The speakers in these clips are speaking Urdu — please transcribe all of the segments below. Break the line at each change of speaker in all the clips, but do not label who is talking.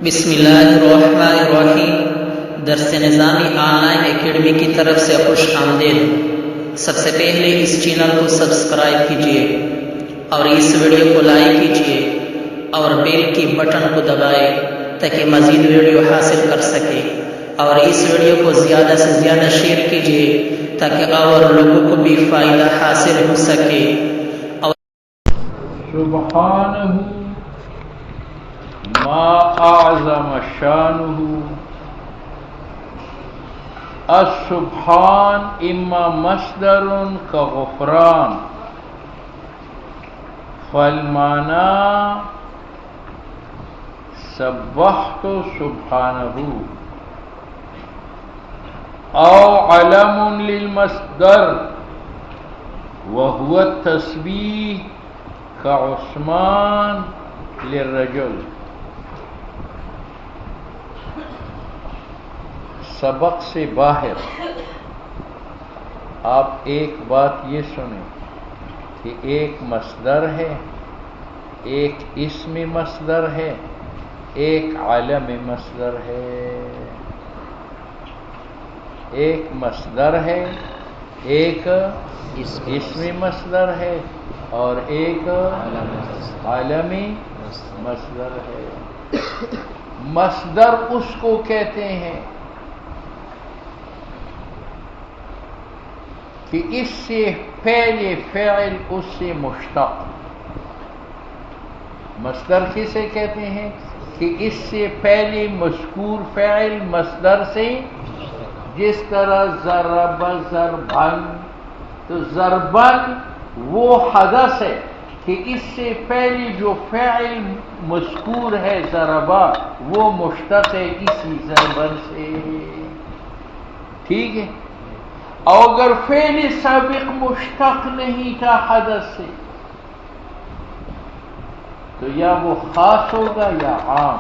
بسم اللہ الرحمن الرحیم۔ درس نظامی آن لائن اکیڈمی کی طرف سے خوش آمدید۔ سب سے پہلے اس چینل کو سبسکرائب کیجیے اور اس ویڈیو کو لائک کیجیے اور بیل کی بٹن کو دبائیں تاکہ مزید ویڈیو حاصل کر سکے، اور اس ویڈیو کو زیادہ سے زیادہ شیئر کیجیے تاکہ اور لوگوں کو بھی فائدہ حاصل ہو سکے۔
سبحانہ ما اعظم شانہ۔ السبحان اما مصدر كغفران، فالمعنى سبحت سبحانہ، او علم للمصدر وهو التسبیح كعثمان للرجل۔ سبق سے باہر آپ ایک بات یہ سنیں کہ ایک مصدر ہے، ایک اسم مصدر ہے، ایک علم مصدر ہے۔ ایک مصدر ہے، ایک اسم مصدر ہے اور ایک عالمی مصدر ہے۔ مصدر اس کو کہتے ہیں کہ اس سے پہلے فعل اس سے مشتق۔ مصدر کسے کہتے ہیں کہ اس سے پہلے مذکور فعل مصدر سے، جس طرح ضرب ضربن، تو ضربن وہ حدث ہے کہ اس سے پہلے جو فعل مذکور ہے ضربا، وہ مشتق ہے اسی ضربن سے، ٹھیک ہے۔ اور اگر فعل سابق مشتق نہیں تھا حدث سے تو یا وہ خاص ہوگا یا عام۔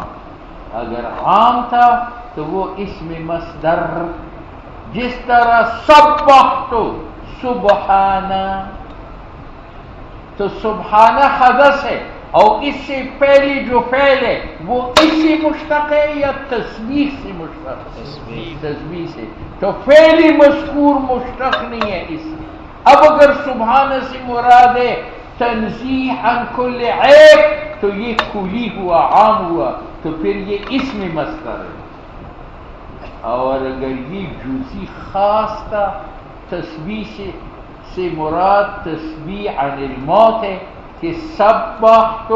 اگر عام تھا تو وہ اسم مصدر، جس طرح سبحت سبحانہ، تو سبحانہ حدث ہے اور اس سے پہلی جو فعل ہے وہ اس سے مشتق ہے یا تسبیح سے مشتق ہے؟ تسبیح سے۔ تو فعل مذکور مشتق نہیں ہے اس سے۔ اب اگر سبحانہ سے مراد ہے تنزیہ عن کل عیب، تو یہ کلی ہوا، عام ہوا، تو پھر یہ اسم مصدر ہے۔ اور اگر یہ جزئی خاص تھا، تسبیح سے مراد تسبیح عن الموت ہے کہ سبحت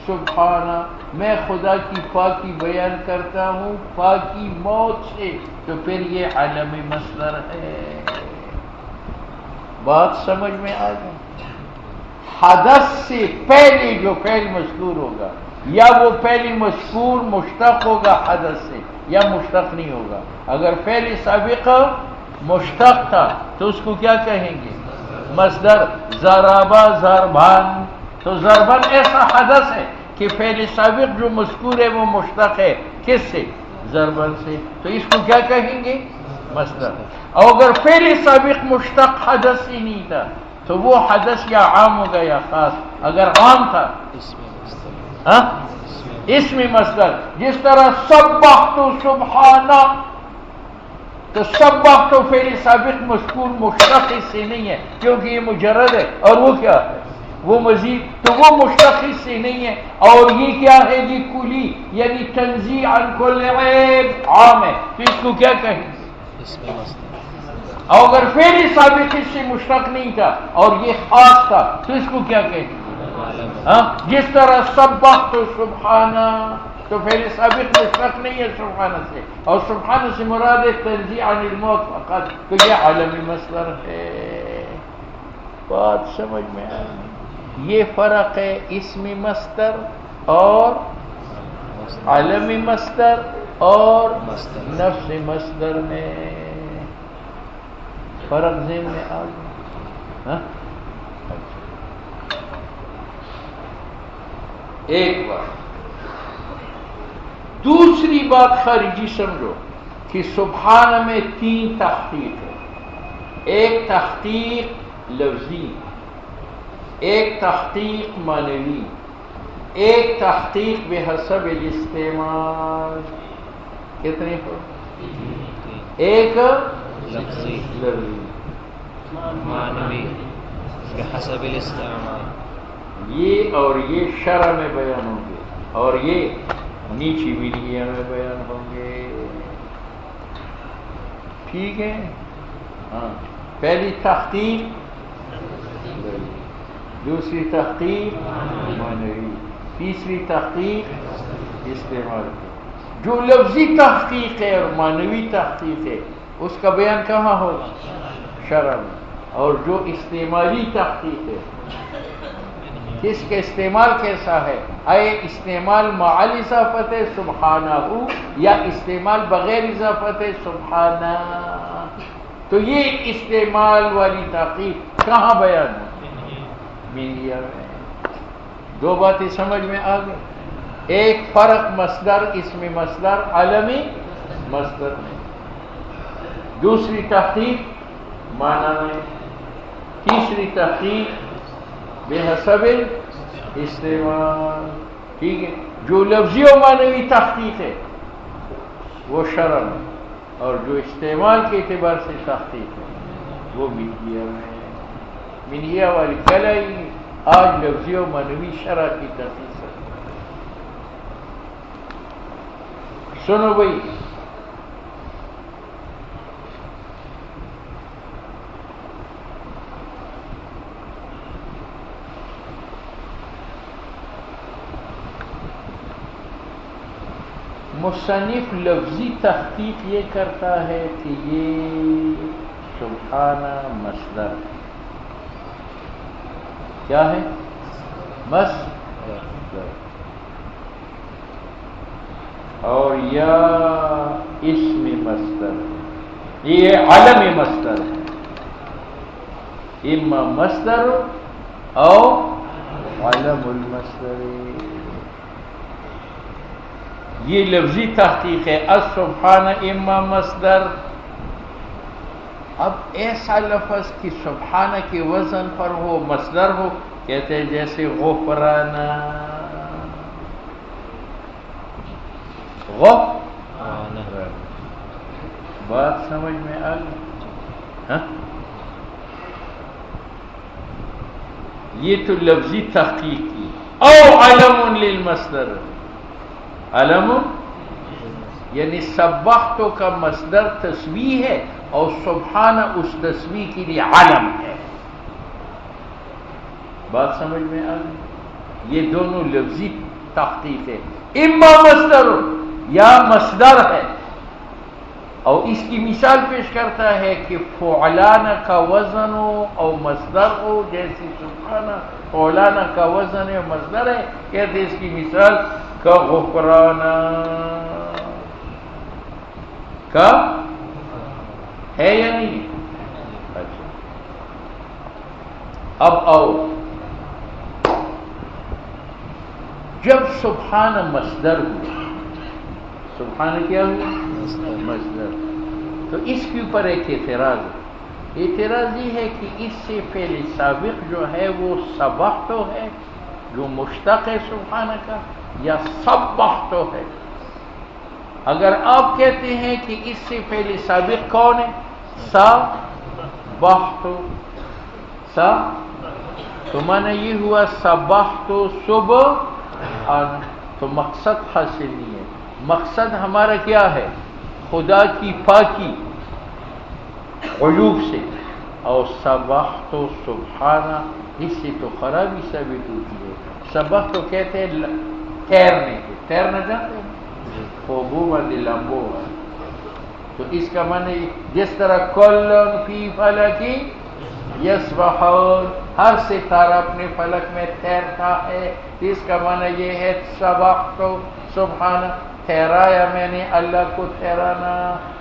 سبحانہ، میں خدا کی پاکی بیان کرتا ہوں پاکی موت سے، تو پھر یہ علم مصدر ہے۔ بات سمجھ میں آ گئی؟ حدث سے پہلے جو فعل مذکور ہوگا، یا وہ فعل مذکور مشتق ہوگا حدث سے یا مشتق نہیں ہوگا۔ اگر فعل سابق مشتق تھا تو اس کو کیا کہیں گے؟ مصدر۔ ضربا ضربان، تو ضربان ایسا حدث ہے کہ فعل سابق جو مذکور ہے وہ مشتق ہے، کس سے؟ ضربان سے، تو اس کو کیا کہیں گے؟ مصدر۔ اور اگر فعل سابق مشتق حدث ہی نہیں تھا تو وہ حدث یا عام ہوگا یا خاص۔ اگر عام تھا اسم مصدر، جس طرح سبحت سبحانہ، تو سبحت تو فعل سابق مذکور مشتق اس سے نہیں ہے کیونکہ یہ مجرد ہے، اور وہ کیا ہے؟ وہ مزید، تو وہ مشتق اس سے نہیں ہے۔ اور یہ کیا ہے؟ یہ کلی، یعنی تنزیہ عن کل عیب، عام ہے، تو اس کو کیا کہیں گے؟ اور اگر فعل سابق اس سے مشتق نہیں تھا اور یہ خاص تھا تو اس کو کیا کہیں گے؟ جس طرح سبحت سبحانہ، تو فعل سابق مشتق نہیں ہے سبحانہ سے، اور سبحانہ سے مراد ہے تنزیہ عن الموت فقط، تو یہ عالمی مصدر ہے۔ بات سمجھ میں آئی؟ یہ فرق ہے اسم مصدر اور عالمی مصدر اور نفس مصدر میں۔ فرق ذہن میں آ گیا؟ ایک بات۔ دوسری بات خارجی سمجھو کہ سبحانہ میں 3 تحقیق ہے۔ ایک تحقیق لفظی، ایک تحقیق معنوی، ایک تحقیق بحسب الاستعمال کتنی ہو؟ ایک
لفظی
لفظی
معنوی بحسب الاستعمال،
یہ اور یہ شرع میں بیان ہوں گے اور یہ نیچی ملیہ میں بیان ہوں گے. ٹھیک ہے؟ ہاں، پہلی تحقیق، دوسری تحقیق معنوی، تیسری تحقیق استعمال کی. جو لفظی تحقیق ہے اور معنوی تحقیق ہے اس کا بیان کہاں ہوگا؟ شرع میں. اور جو استعمالی تحقیق ہے کس کے استعمال کیسا ہے؟ اے استعمال مع الاضافت سبحانہ یا استعمال بغیر اضافت سبحانہ. تو یہ استعمال والی تحقیق کہاں بیان ہے؟ ملیہ میں. دو باتیں سمجھ میں آ گئی. ایک فرق مصدر، اسم مصدر، عالمی مصدر میں. دوسری تحقیق معنی میں. تیسری تحقیق بحسب استعمال. ٹھیک ہے؟ جو لفظی و معنوی تحقیق ہے وہ شرع میں، اور جو استعمال کے اعتبار سے تحقیق ہے وہ ملیہ میں. ملیہ والی کہلائی آج لفظی و معنوی شرع کی تحقیق ہے. سنو بھائی، مصنف لفظی تحقیق یہ کرتا ہے کہ یہ سبحانہ مصدر کیا ہے؟ مصدر. اور یا اسم مصدر، یہ علم مصدر ہے. اما مصدر او علم المصدر. یہ لفظی تحقیق ہے. السبحانہ اما مصدر. اب ایسا لفظ کہ سبحانہ کے وزن پر ہو، مصدر ہو، کہتے ہیں جیسے غفرانہ. بات سمجھ میں آ گئی؟ ہاں، یہ تو لفظی تحقیق کی. او علم للمصدر، علم یعنی سبحتو کا مصدر تسبیح ہے اور سبحانہ اس تسبیح کے لیے علم ہے. بات سمجھ میں آ گئی؟ یہ دونوں لفظی تحقیق ہے. اما مصدر یا مصدر ہے. اور اس کی مثال پیش کرتا ہے کہ فعلانہ کا وزن ہو اور مصدر ہو، جیسے سبحانہ فعلانہ کا وزن ہے مصدر ہے. کہتے اس کی مثال کا غفرانہ کا ہے یا نہیں؟ اچھا، اب آؤ، جب سبحانہ مصدر ہوا، سبحانہ کیا ہوا؟ مصدر. تو اس کے اوپر ایک اعتراض ہے. اعتراض یہ ہے کہ اس سے فعل سابق جو ہے وہ سبحتو ہے جو مشتق ہے سبحانہ کا، یا سبحتو ہے. اگر آپ کہتے ہیں کہ اس سے فعل سابق کون ہے؟ سبحتو، تو معنی یہ ہوا سبحتو سبحانہ. تو مقصد حاصل نہیں ہے. مقصد ہمارا کیا ہے؟ خدا کی پاکی عیوب سے. اور سبحتو سبحانہ، اس سے تو خرابی ثابت ہوتی ہے. سبح تو کہتے ہیں تیرنے کے، تیرنا جانتے ہیں؟ خوبو بندی لمبو. تو اس کا معنی جس طرح کلن فی فلکی یسبحون، ہر ستارہ اپنے فلک میں تیرتا ہے. اس کا معنی یہ ہے سبحتو سبحانہ، ٹھہرایا میں نے اللہ کو ٹھہرانا،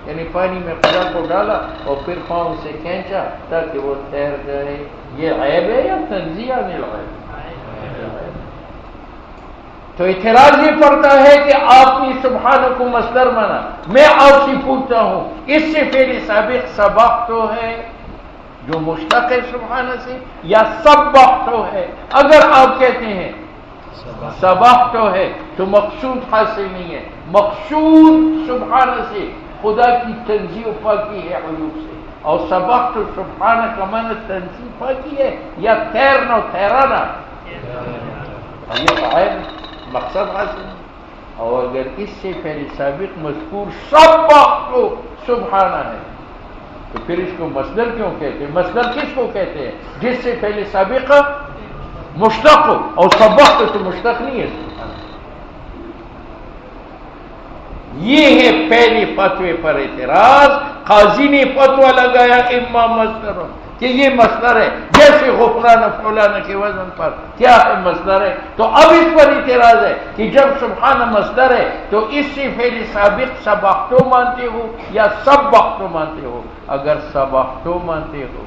یعنی پانی میں خدا کو ڈالا اور پھر پاؤں سے کھینچا تاکہ وہ تیر جائے. یہ عیب ہے یا تنزیہ نہیں لگائے؟ تو اعتراض یہ پڑتا ہے کہ آپ نے سبحانہ کو مصدر مانا. میں آپ سے پوچھتا ہوں اس سے فعل سابق سبحتو ہے جو مشتق ہے سبحانہ سے، یا سبحتو ہے؟ اگر آپ کہتے ہیں سبح تو ہے تو مقصود حاصل نہیں ہے. مقصود سبحانہ سے خدا کی تنزیہ و پاکی ہے عیوب سے، اور سبح تو سبحانہ کا معنی تنزیہ پاکی ہے یا تیرنا تیرانا، اور یہ فائل مقصد حاصل ہے. اور اگر اس سے فعل سابق مذکور سبح تو سبحانہ ہے تو پھر اس کو مصدر کیوں کہتے ہیں؟ مصدر کس کو کہتے ہیں؟ جس سے فعل سابق مشتق ہو، اور سبح تو مشتق نہیں ہے. یہ ہے پہلے فتوے پر اعتراض. قاضی نے فتویٰ لگایا اما مصدر کہ یہ مصدر ہے، جیسے غفران فلان کے وزن پر کیا ہے مصدر ہے. تو اب اس پر اعتراض ہے کہ جب سبحانہ مصدر ہے تو اس سے فعل سابق سبحتو مانتے ہو یا سبحتو مانتے ہو؟ اگر سبحتو مانتے ہو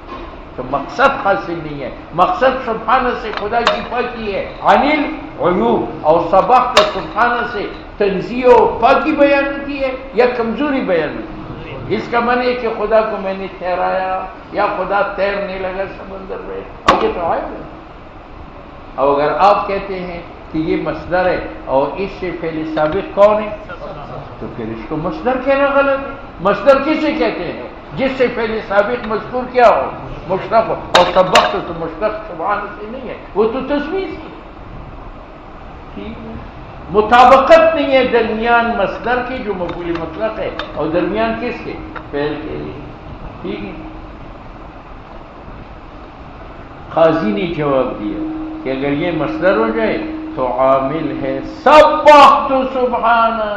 تو مقصد حاصل نہیں ہے. مقصد سبحانہ سے خدا کی پاکی ہے عن العیوب، اور سبحت سبحانہ سے تنزیہ و پاکی بیان کی ہے یا کمزوری بیان کی. اس کا معنی ہے کہ خدا کو میں نے ٹھہرایا یا خدا تیرنے لگا سمندر میں، اور یہ تو عیب ہے. اور اگر آپ کہتے ہیں کہ یہ مصدر ہے اور اس سے فعل سابق کون ہے تو پھر اس کو مصدر کہنا غلط ہے. مصدر کسے کہتے ہیں؟ جس سے فعل سابق مذکور کیا ہو، مشتق ہو. اور سبحت تو مشتق سبحانہ سے نہیں ہے، وہ تو تسمیہ کی. مطابقت نہیں ہے درمیان مصدر کی جو مفعول مطلق ہے اور درمیان کس کے؟ فعل کے. ٹھیک ہے. قاضی نے جواب دیا کہ اگر یہ مصدر ہو جائے تو عامل ہے سبحت سبحانہ،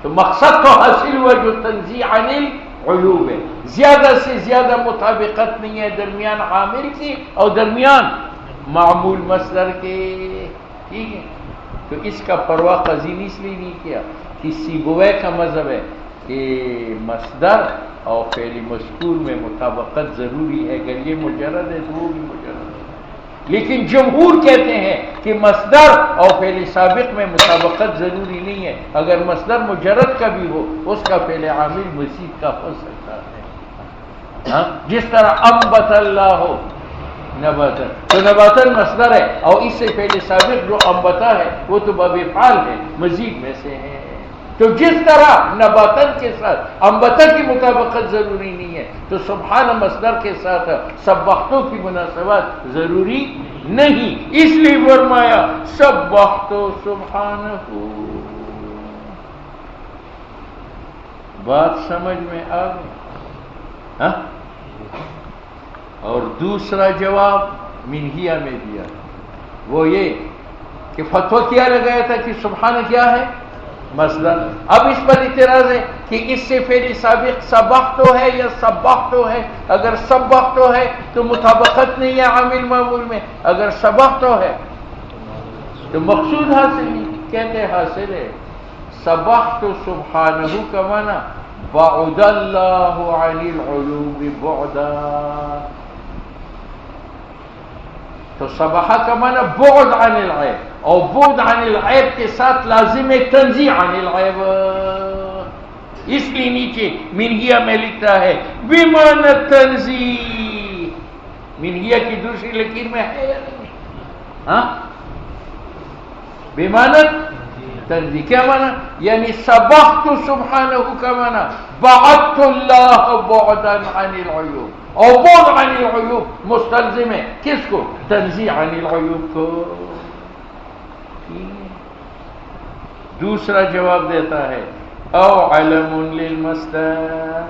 تو مقصد تو حاصل ہوا جو تنزیہ عن العیوب ہے. زیادہ سے زیادہ مطابقت نہیں ہے درمیان عامل کی اور درمیان معمول مصدر کے. ٹھیک ہے. تو اس کا پرواہ قاضی نے اس لیے نہیں کیا کہ سیبویہ کا مذہب ہے کہ مصدر اور فعل مذکور میں مطابقت ضروری ہے. اگر یہ مجرد ہے تو وہ بھی مجرد ہے. لیکن جمہور کہتے ہیں کہ مصدر اور فعل سابق میں مطابقت ضروری نہیں ہے. اگر مصدر مجرد کا بھی ہو اس کا فعل عامل مزید کا ہو سکتا ہے. جس طرح انبت اللہ ہو نباتن، تو نباتن مصدر ہے اور اس سے فعل سابق جو انبتا ہے وہ تو باب فعل ہے، مزید میں سے ہے. تو جس طرح نباتن کے ساتھ انبتا کی مطابقت ضروری نہیں ہے تو سبحانہ مصدر کے ساتھ سبحتو کی مناسبت ضروری نہیں. اس لیے فرمایا سبحتو سبحانہ. بات سمجھ میں آ گئی؟ اور دوسرا جواب منہیہ میں دیا وہ یہ کہ فتویٰ کیا لگایا تھا کہ سبحانہ کیا ہے؟ مصدر. اب اس پر اعتراض ہے کہ اس سے فعل سابق سبحتو ہے یا سبحتو ہے. اگر سبحتو ہے تو مطابقت نہیں ہے عامل معمول میں، اگر سبحتو ہے تو مقصود حاصل نہیں. کہتے حاصل ہے. سبحت سبحانہ کا معنی بعد اللہ عن العیوب بعدا، تو سبحہ کا معنی بعد عن العیب، اور بعد عن العیب کے ساتھ لازم ہے تنزیہ عن العیب. اس لیے نیچے منہیہ میں لکھتا ہے بمعنی تنزیہ. منہیہ کی دوسری لکیر میں ہے یا نہیں؟ بمعنی تنزیہ کیا معنی؟ یعنی سبحت سبحانہ کا معنی بعدت اللہ بعدا عن العیوب، اور بعد عن العیوب مستلزم ہے کس کو؟ تنزیہ عن العیوب کو. دوسرا جواب دیتا ہے او علم للمصدر،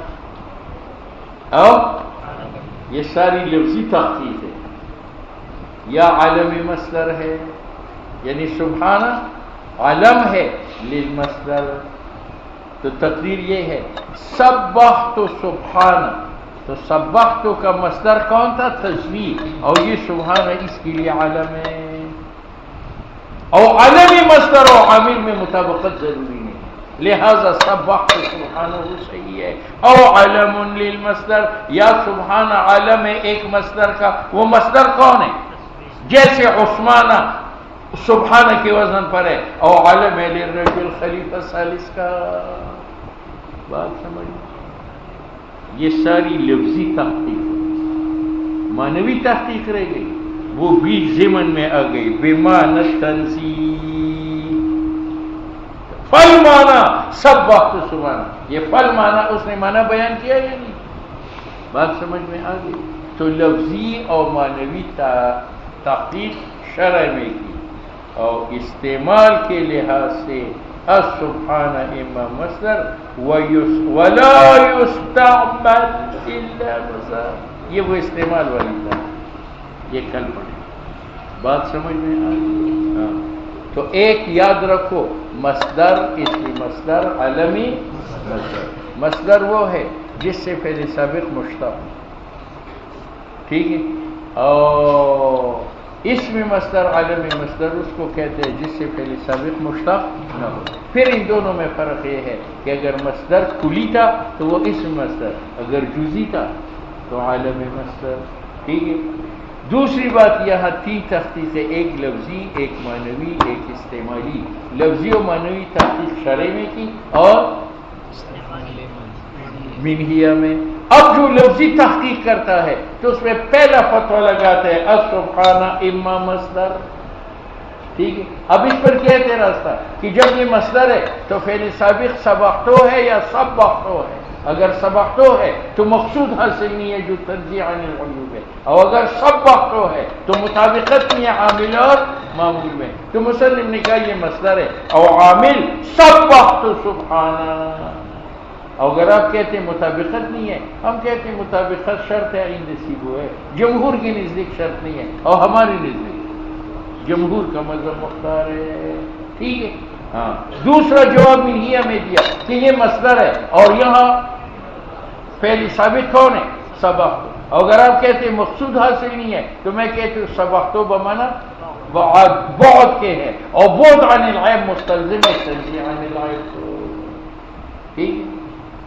او یہ ساری لفظی تخفیف ہے، یا علم مصدر ہے یعنی سبحانہ علم ہے للمصدر. تو تقدیر یہ ہے سبحت سبحانہ، تو سبحت کا مصدر کون تھا؟ تسبیح، اور یہ سبحانہ اس کے لیے علم ہے. اور علمی مصدر اور عامل میں مطابقت ضروری نہیں، لہذا سبحت سبحانہ وہ صحیح ہے. او علم للمصدر، یا سبحانہ علم ہے ایک مصدر کا. وہ مصدر کون ہے؟ جیسے عثمانہ سبحانہ کے وزن پر ہے، اور علم ہے للرجل خلیفہ ثالث کا. بات سمجھ. یہ ساری لفظی تحقیق، معنوی تحقیق رہ گئی. وہ بھی ضمن میں آ گئی بمعنی تنزیہ. فل مانا سب وقت سبحانہ، یہ فل مانا اس نے مانا بیان کیا یا نہیں؟ بات سمجھ میں آ گئی. تو لفظی اور معنوی تحقیق شرع میں کی، اور استعمال کے لحاظ سے السبحانہ اما مصدر ولا یستعمل الا مصدر، یہ وہ استعمال والی بات، یہ کل پڑھیں. بات سمجھ میں آ گئی؟ ہاں. تو ایک یاد رکھو، مصدر اسمی مصدر علمی مصدر. مصدر وہ ہے جس سے فعل سابق مشتق، ٹھیک ہے، اور اسم مصدر علمی مصدر اس کو کہتے ہیں جس سے فعل سابق مشتق نہ ہو. پھر ان دونوں میں فرق یہ ہے کہ اگر مصدر کلی تھا تو وہ اسم مصدر، اگر جزئی تھا تو عالمی مصدر. ٹھیک ہے. دوسری بات یہاں تین تخصیص ہے، ایک لفظی، ایک معنوی، ایک استعمالی. لفظی و معنوی تخصیص شرع میں کی اور منہیہ میں. اب جو لفظی تحقیق کرتا ہے تو اس میں پہلا فتویٰ لگاتا ہے السبحانہ اما مصدر. ٹھیک ہے. اب اس پر کیا اعتراض تھا کہ جب یہ مصدر ہے تو فعل سابق سبقتو ہے یا سبقتو ہے؟ اگر سبقتو ہے تو مقصود حاصل نہیں ہے جو تنزیہ عن العیوب ہے، اور اگر سبقتو ہے تو مطابقت نہیں ہے عامل اور معمول میں. تو مصنف نے کہا یہ مصدر ہے اور عامل سبقتو سبحانہ. اگر آپ کہتے ہیں مطابقت نہیں ہے، ہم کہتے ہیں مطابقت شرط ہے، عند سیبو ہے، جمہور کے نزدیک شرط نہیں ہے، اور ہماری نزدیک جمہور کا مذہب مختار ہے. ٹھیک ہے. ہاں. دوسرا جواب منہیہ میں دیا کہ یہ مصدر ہے اور یہاں فعل ثابت کون ہے؟ سبقتو. اگر آپ کہتے ہیں مقصود حاصل نہیں ہے تو میں کہتے ہوں سبقتو بمعنی بعد کے ہے، اور بعد عن العیب مستلزم ہے تنزیہ عن العیب. ٹھیک ہے.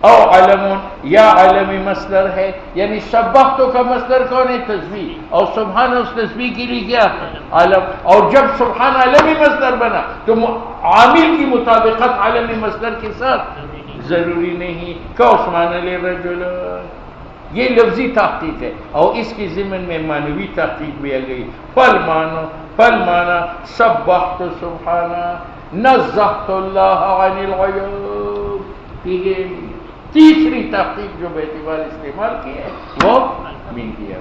او علم یا علمی مصدر ہے، یعنی سبقتو کا مصدر کون ہے؟ تسبیح، اور سبحان اس تسبیح کے لیے کیا ہے؟ علم. اور جب سبحان علمی مصدر بنا تو عامل کی مطابقت علمی مصدر کے ساتھ ضروری نہیں. کعثمان للرجل، یہ لفظی تحقیق ہے، اور اس کی ضمن میں معنوی تحقیق بھی آ گئی. فل مانا سبحت سبحانہ نزہت اللہ عن العیوب. ٹھیک ہے. تیسری تحقیق جو بیت بال استعمال کی ہے وہ منہیہ.